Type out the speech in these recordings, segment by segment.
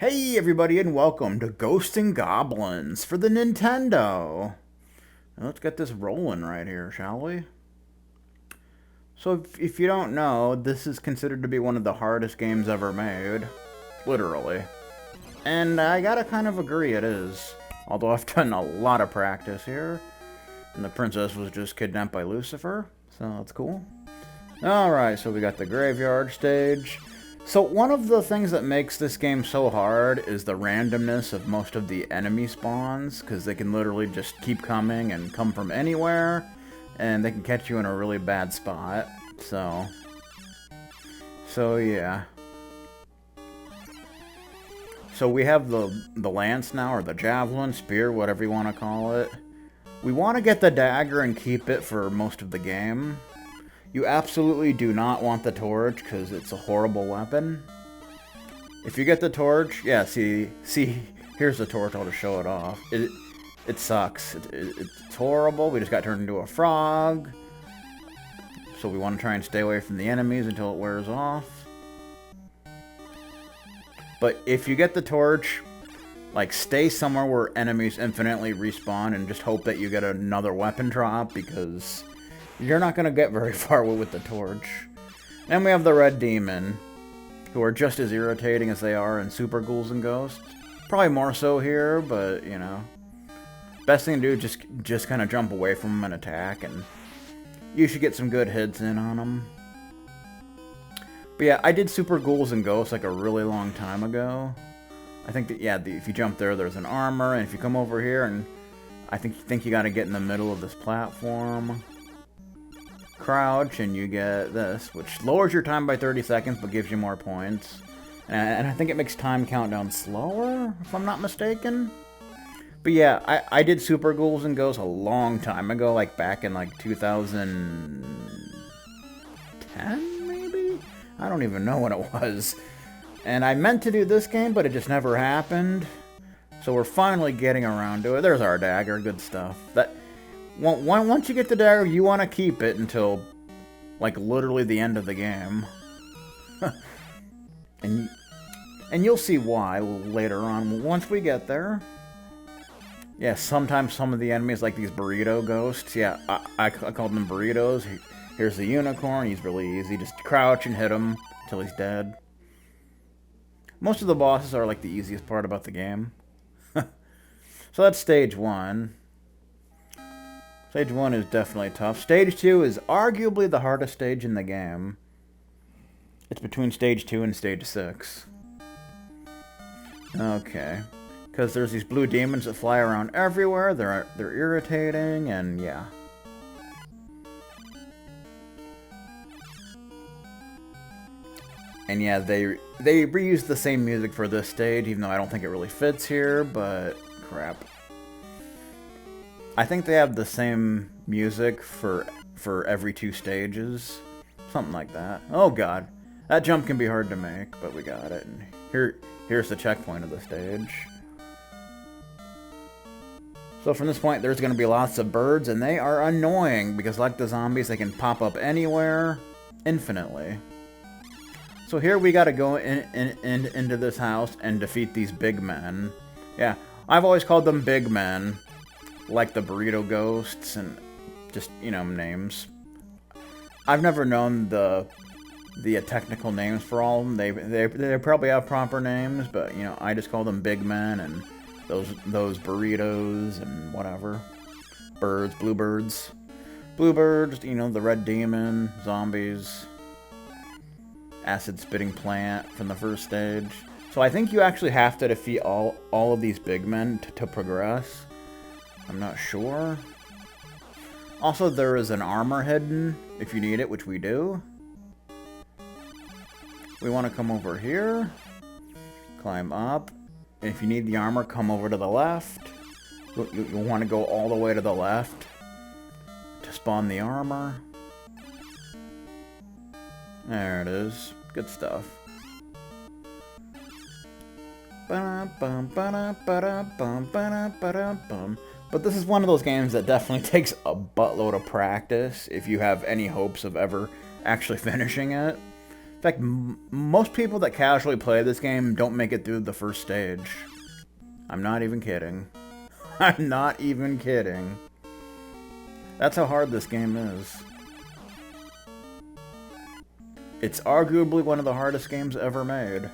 Hey everybody and welcome to Ghosts and Goblins for the Nintendo. Now, let's get this rolling right here, shall we? So if you don't know, this is considered to be one of the hardest games ever made. Literally. And I gotta kind of agree it is. Although I've done a lot of practice here. And the princess was just kidnapped by Lucifer, so that's cool. Alright, so we got the graveyard stage. So one of the things that makes this game so hard is the randomness of most of the enemy spawns, because they can literally just keep coming and come from anywhere, and they can catch you in a really bad spot. So yeah. So we have the lance now, or the javelin, spear, whatever you want to call it. We want to get the dagger and keep it for most of the game. You absolutely do not want the torch, because it's a horrible weapon. If you get the torch, yeah, see, here's the torch, I'll just show it off. It sucks. It's horrible, we just got turned into a frog. So we want to try and stay away from the enemies until it wears off. But if you get the torch, like, stay somewhere where enemies infinitely respawn and just hope that you get another weapon drop, because you're not going to get very far with the torch. And we have the red demon, who are just as irritating as they are in Super Ghouls and Ghosts. Probably more so here, but, you know. Best thing to do is just kind of jump away from them and attack, and you should get some good hits in on them. But yeah, I did Super Ghouls and Ghosts like a really long time ago. I think that, yeah, if you jump there, there's an armor, and if you come over here, and I think you got to get in the middle of this platform. Crouch, and you get this, which lowers your time by 30 seconds, but gives you more points. And I think it makes time countdown slower, if I'm not mistaken. But yeah, I did Super Ghouls and Ghosts a long time ago, like back in like 2010, maybe? I don't even know when it was. And I meant to do this game, but it just never happened. So we're finally getting around to it. There's our dagger, good stuff. Once you get the dagger, you want to keep it until, like, literally the end of the game. and you'll see why later on, once we get there. Yeah, sometimes some of the enemies, like these burrito ghosts, yeah, I called them burritos. Here's the unicorn, he's really easy. Just crouch and hit him until he's dead. Most of the bosses are, like, the easiest part about the game. So that's stage 1. Stage 1 is definitely tough. Stage 2 is arguably the hardest stage in the game. It's between stage 2 and stage 6. Okay. Because there's these blue demons that fly around everywhere. They're irritating, and yeah. And yeah, they reuse the same music for this stage, even though I don't think it really fits here, but crap. I think they have the same music for every 2 stages. Something like that. Oh god. That jump can be hard to make, but we got it. And here's the checkpoint of the stage. So from this point, there's going to be lots of birds, and they are annoying, because like the zombies, they can pop up anywhere, infinitely. So here we got to go into this house and defeat these big men. Yeah, I've always called them big men. Like the burrito ghosts and just, you know, names. I've never known the technical names for all of them. They probably have proper names, but, you know, I just call them big men and those burritos and whatever. Birds, bluebirds. Bluebirds, you know, the red demon, zombies, acid spitting plant from the first stage. So I think you actually have to defeat all of these big men to progress. I'm not sure. Also, there is an armor hidden, if you need it, which we do. We want to come over here. Climb up. If you need the armor, come over to the left. You want to go all the way to the left to spawn the armor. There it is. Good stuff. But this is one of those games that definitely takes a buttload of practice if you have any hopes of ever actually finishing it. In fact, most people that casually play this game don't make it through the first stage. I'm not even kidding. I'm not even kidding. That's how hard this game is. It's arguably one of the hardest games ever made.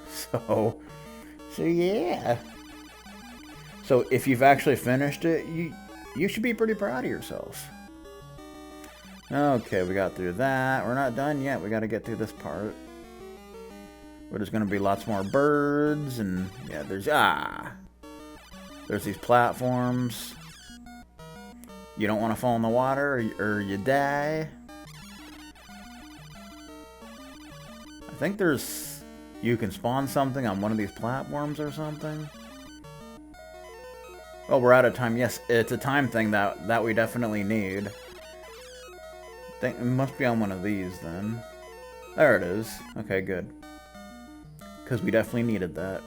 So yeah. So if you've actually finished it, you should be pretty proud of yourself. Okay, we got through that. We're not done yet. We got to get through this part. Where there's going to be lots more birds, and yeah, there's these platforms. You don't want to fall in the water, or you die. I think you can spawn something on one of these platforms or something. Oh, we're out of time. Yes, it's a time thing that we definitely need. It must be on one of these, then. There it is. Okay, good. Because we definitely needed that.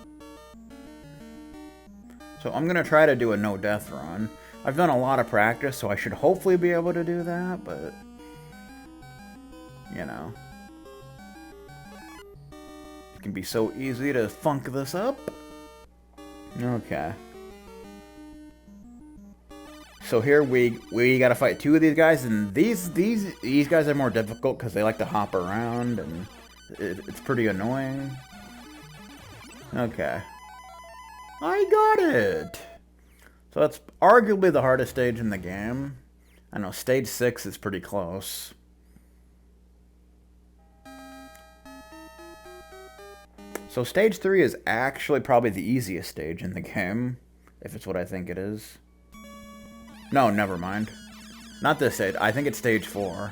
So I'm going to try to do a no-death run. I've done a lot of practice, so I should hopefully be able to do that, but... You know. It can be so easy to funk this up. Okay. So here we gotta fight two of these guys, and these guys are more difficult because they like to hop around, and it's pretty annoying. Okay. I got it! So that's arguably the hardest stage in the game. I know, stage 6 is pretty close. So stage 3 is actually probably the easiest stage in the game, if it's what I think it is. No, never mind. Not this stage. I think it's stage 4.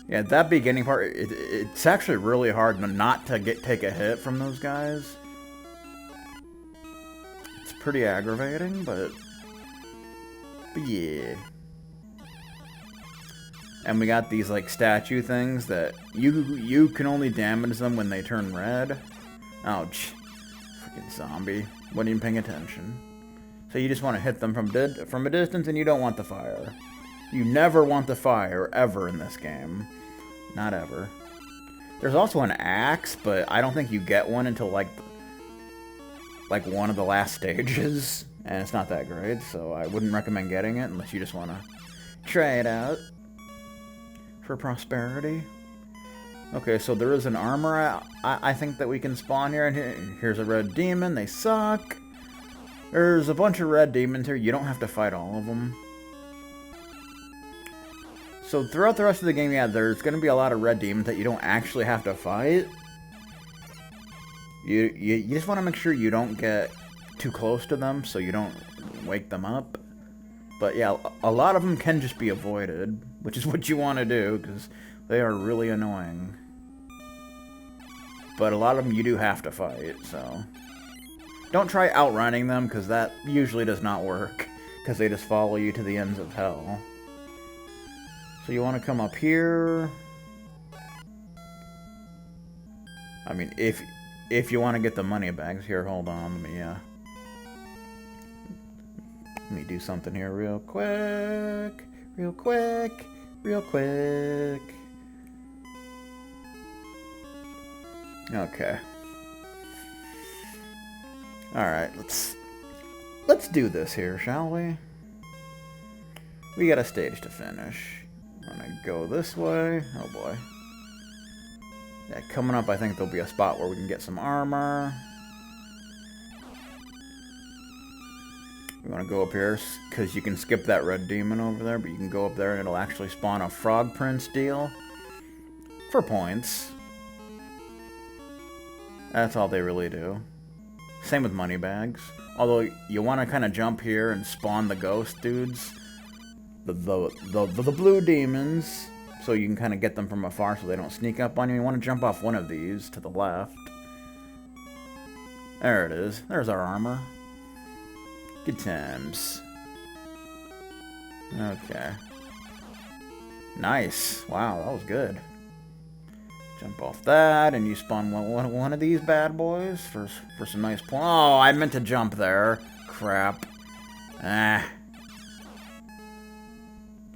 Yeah, that beginning part, it's actually really hard not to take a hit from those guys. It's pretty aggravating, but yeah. And we got these like statue things that you can only damage them when they turn red. Ouch. Freaking zombie. Wasn't even paying attention. So you just want to hit them from a distance, and you don't want the fire. You never want the fire, ever, in this game. Not ever. There's also an axe, but I don't think you get one until, like one of the last stages. And it's not that great, so I wouldn't recommend getting it unless you just want to try it out. For prosperity. Okay, so there is an armor, I think, that we can spawn here. And here's a red demon. They suck. There's a bunch of red demons here. You don't have to fight all of them. So throughout the rest of the game, yeah, there's going to be a lot of red demons that you don't actually have to fight. You just want to make sure you don't get too close to them so you don't wake them up. But yeah, a lot of them can just be avoided, which is what you want to do, because they are really annoying. But a lot of them you do have to fight, so... Don't try outrunning them, because that usually does not work, because they just follow you to the ends of hell. So you want to come up here. I mean, if you want to get the money bags. Here, hold on, let me do something here real quick. Real quick. Okay. Alright, let's do this here, shall we? We got a stage to finish. I'm gonna go this way. Oh boy. Yeah, coming up I think there'll be a spot where we can get some armor. We want to go up here because you can skip that red demon over there, but you can go up there and it'll actually spawn a frog prince deal. For points. That's all they really do. Same with money bags. Although you want to kind of jump here and spawn the ghost dudes. The blue demons. So you can kind of get them from afar so they don't sneak up on you. You want to jump off one of these to the left. There it is. There's our armor. Good times. Okay. Nice. Wow, that was good. Jump off that, and you spawn one of these bad boys for some nice points. Oh, I meant to jump there. Crap. Ah.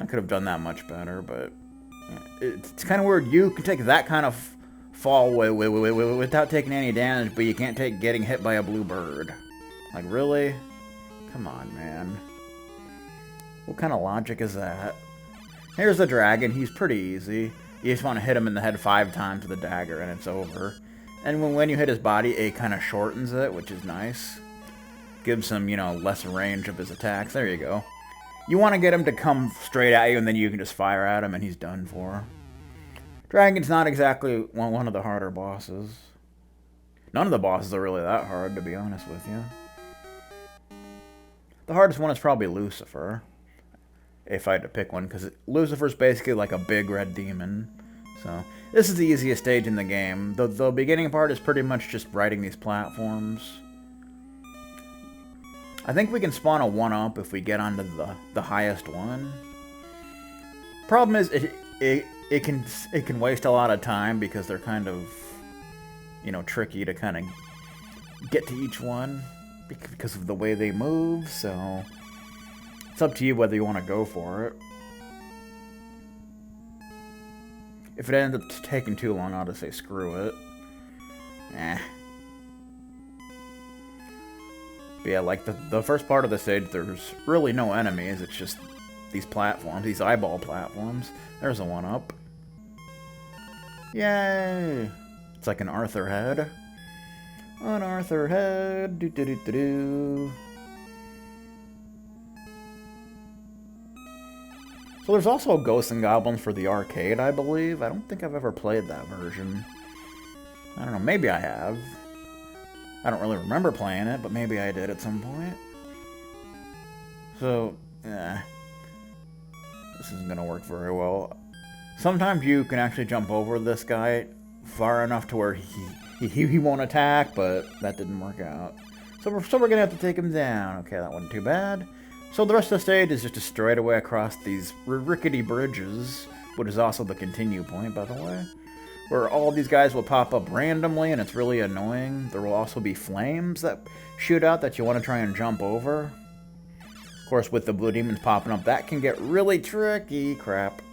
I could have done that much better, but It's kind of weird. You can take that kind of fall without taking any damage, but you can't take getting hit by a blue bird. Like, really? Come on, man. What kind of logic is that? Here's the dragon. He's pretty easy. You just want to hit him in the head 5 times with a dagger, and it's over. And when you hit his body, it kind of shortens it, which is nice. Gives him, you know, less range of his attacks. There you go. You want to get him to come straight at you, and then you can just fire at him, and he's done for. Dragon's not exactly one of the harder bosses. None of the bosses are really that hard, to be honest with you. The hardest one is probably Lucifer, if I had to pick one, because Lucifer's basically like a big red demon. So, this is the easiest stage in the game. The beginning part is pretty much just riding these platforms. I think we can spawn a 1-up if we get onto the highest one. Problem is, it can waste a lot of time because they're kind of, you know, tricky to kind of get to each one because of the way they move, so it's up to you whether you want to go for it. If it ends up taking too long, I'll just say screw it. But yeah, like the first part of the stage, there's really no enemies. It's just these platforms, these eyeball platforms. There's a 1-up. Yay! It's like an Arthur head. An Arthur head. Do do do do do. So there's also Ghosts and Goblins for the arcade, I believe. I don't think I've ever played that version. I don't know, maybe I have. I don't really remember playing it, but maybe I did at some point. So, this isn't gonna work very well. Sometimes you can actually jump over this guy far enough to where he won't attack, but that didn't work out. So we're gonna have to take him down. Okay, that wasn't too bad. So the rest of the stage is just a straightaway across these rickety bridges, which is also the continue point, by the way, where all these guys will pop up randomly, and it's really annoying. There will also be flames that shoot out that you want to try and jump over. Of course, with the blue demons popping up, that can get really tricky. Crap.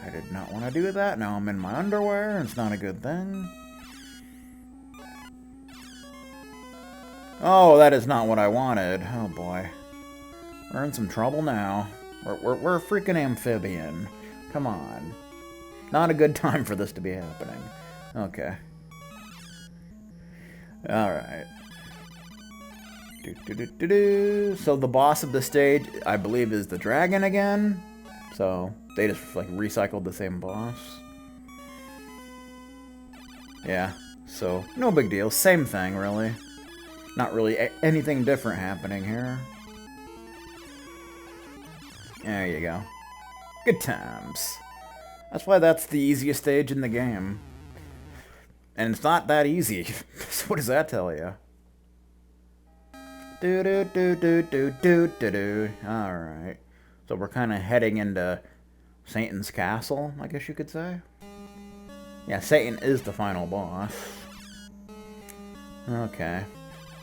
I did not want to do that. Now I'm in my underwear, and it's not a good thing. Oh, that is not what I wanted. Oh, boy. We're in some trouble now. We're a freaking amphibian. Come on. Not a good time for this to be happening. Okay. Alright. So the boss of the stage, I believe, is the dragon again. So they just like recycled the same boss. Yeah. So no big deal. Same thing, really. Not really anything different happening here. There you go. Good times. That's why that's the easiest stage in the game. And it's not that easy. So what does that tell you? Alright. So we're kind of heading into Satan's castle, I guess you could say. Yeah, Satan is the final boss. Okay.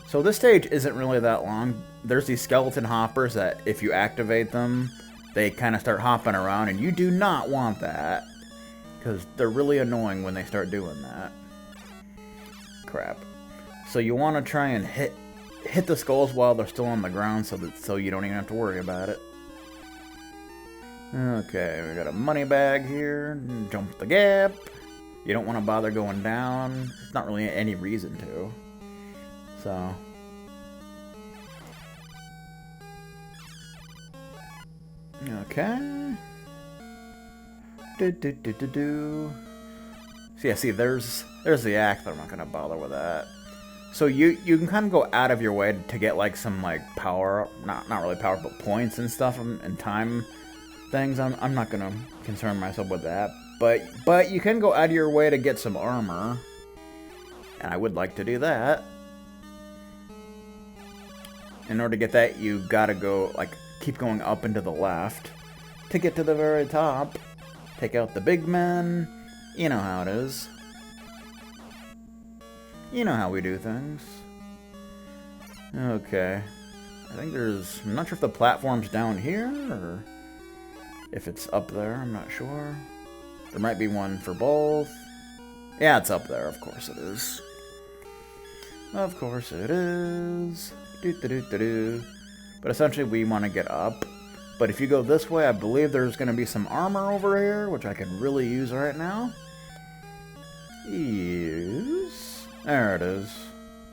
So this stage isn't really that long. There's these skeleton hoppers that if you activate them, they kind of start hopping around, and you do not want that. Because they're really annoying when they start doing that. Crap. So you want to try and hit the skulls while they're still on the ground so you don't even have to worry about it. Okay, we got a money bag here. Jump the gap. You don't want to bother going down. There's not really any reason to. So... Okay. So yeah, see, there's the axe, but I'm not gonna bother with that. So you can kind of go out of your way to get like some like power, not really power, but points and stuff and time things. I'm not gonna concern myself with that, but you can go out of your way to get some armor, and I would like to do that. In order to get that, you gotta go like keep going up and to the left to get to the very top. Take out the big men. You know how it is. You know how we do things. Okay. I think there's... I'm not sure if the platform's down here, or if it's up there. I'm not sure. There might be one for both. Yeah, it's up there. Of course it is. Of course it is. Do. But essentially, we want to get up. But if you go this way, I believe there's going to be some armor over here, which I could really use right now. Yes. There it is.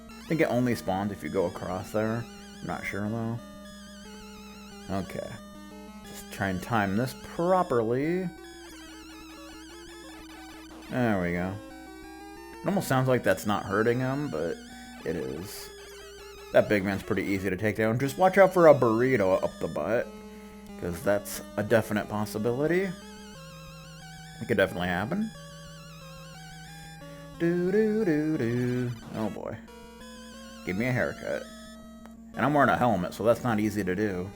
I think it only spawns if you go across there. I'm not sure, though. Okay. Just try and time this properly. There we go. It almost sounds like that's not hurting him, but it is. That big man's pretty easy to take down. Just watch out for a burrito up the butt, because that's a definite possibility. It could definitely happen. Oh boy. Give me a haircut. And I'm wearing a helmet, so that's not easy to do.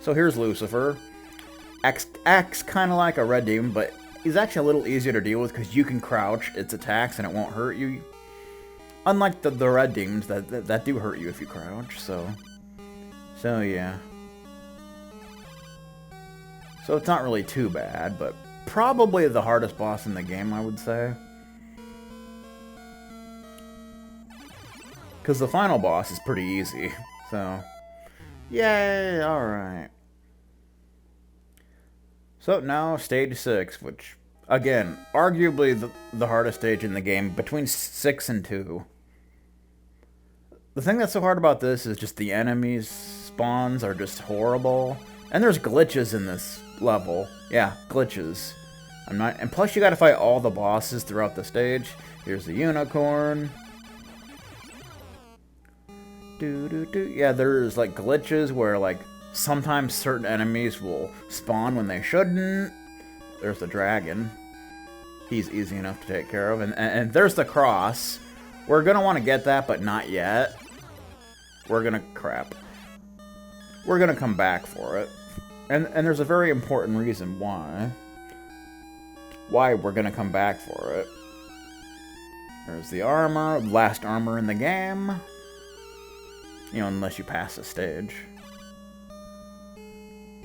So here's Lucifer. Acts kind of like a red demon, but he's actually a little easier to deal with because you can crouch its attacks and it won't hurt you. Unlike the red demons that do hurt you if you crouch, so yeah. So it's not really too bad, but probably the hardest boss in the game, I would say. Because the final boss is pretty easy, so yay, alright. So now stage 6, which, again, arguably the hardest stage in the game, between 6 and 2. The thing that's so hard about this is just the enemies spawns are just horrible. And there's glitches in this level. Yeah, glitches. And plus you gotta fight all the bosses throughout the stage. Here's the unicorn. Yeah, there's like glitches where like sometimes certain enemies will spawn when they shouldn't. There's the dragon. He's easy enough to take care of. And there's the cross. We're gonna want to get that, but not yet. We're gonna come back for it. And there's a very important reason why we're gonna come back for it. There's the armor, last armor in the game. You know, unless you pass the stage.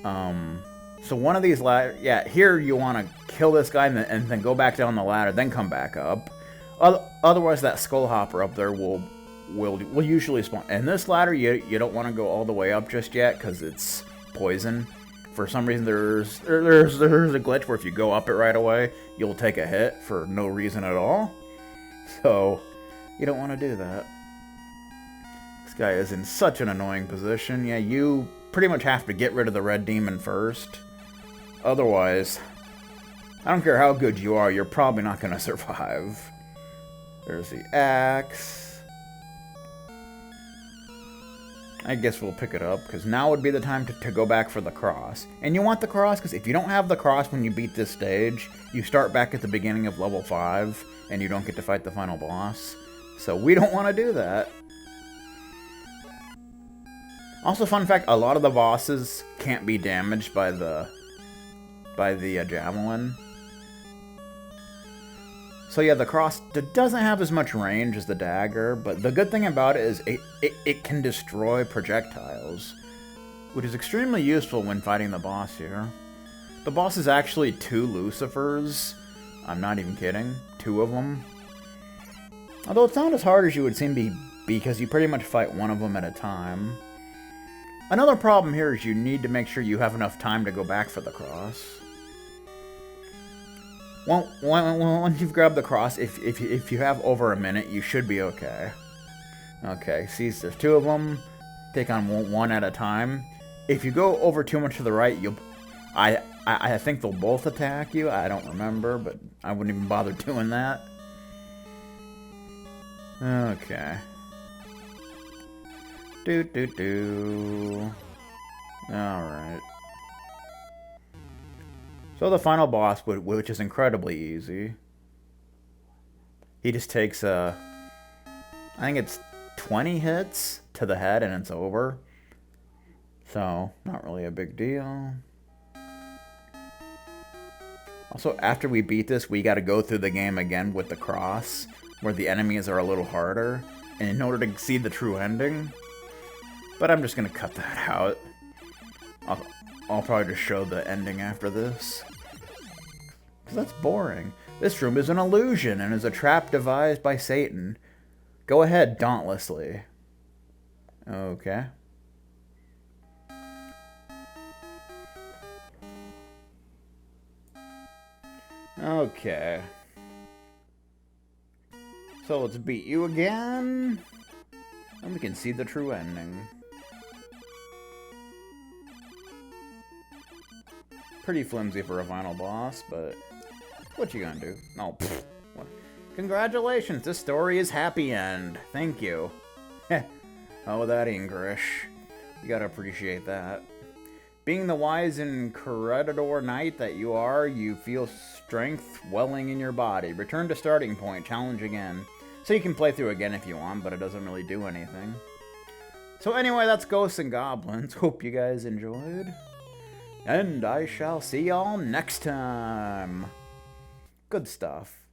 So one of these ladders, yeah, here you want to kill this guy and then go back down the ladder, then come back up. Otherwise, that skull hopper up there will usually spawn. And this ladder, you don't want to go all the way up just yet because it's poison. For some reason, there's a glitch where if you go up it right away, you'll take a hit for no reason at all. So you don't want to do that. This guy is in such an annoying position. Yeah, you pretty much have to get rid of the red demon first. Otherwise, I don't care how good you are, you're probably not going to survive. There's the axe. I guess we'll pick it up, because now would be the time to go back for the cross. And you want the cross, because if you don't have the cross when you beat this stage, you start back at the beginning of level 5, and you don't get to fight the final boss. So we don't want to do that. Also, fun fact, a lot of the bosses can't be damaged by the javelin. So yeah, the cross doesn't have as much range as the dagger, but the good thing about it is it can destroy projectiles, which is extremely useful when fighting the boss here. The boss is actually 2 Lucifers. I'm not even kidding. 2 of them. Although it's not as hard as you would seem because you pretty much fight one of them at a time. Another problem here is you need to make sure you have enough time to go back for the cross. Well, once you've grabbed the cross, if you have over a minute, you should be okay. Okay, see, there's 2 of them. Take on one at a time. If you go over too much to the right, I think they'll both attack you. I don't remember, but I wouldn't even bother doing that. Okay. Alright. So the final boss, which is incredibly easy. He just takes I think it's 20 hits to the head and it's over. So, not really a big deal. Also, after we beat this, we gotta go through the game again with the cross, where the enemies are a little harder, and in order to see the true ending. But I'm just gonna cut that out. I'll probably just show the ending after this. Because that's boring. This room is an illusion and is a trap devised by Satan. Go ahead, dauntlessly. Okay. Okay. So let's beat you again. And we can see the true ending. Pretty flimsy for a final boss, but what you gonna do? Oh, pfft. What? Congratulations, this story is happy end. Thank you. Oh, that English. You gotta appreciate that. Being the wise and creditor knight that you are, you feel strength welling in your body. Return to starting point, challenge again. So you can play through again if you want, but it doesn't really do anything. So anyway, that's Ghosts and Goblins. Hope you guys enjoyed. And I shall see y'all next time. Good stuff.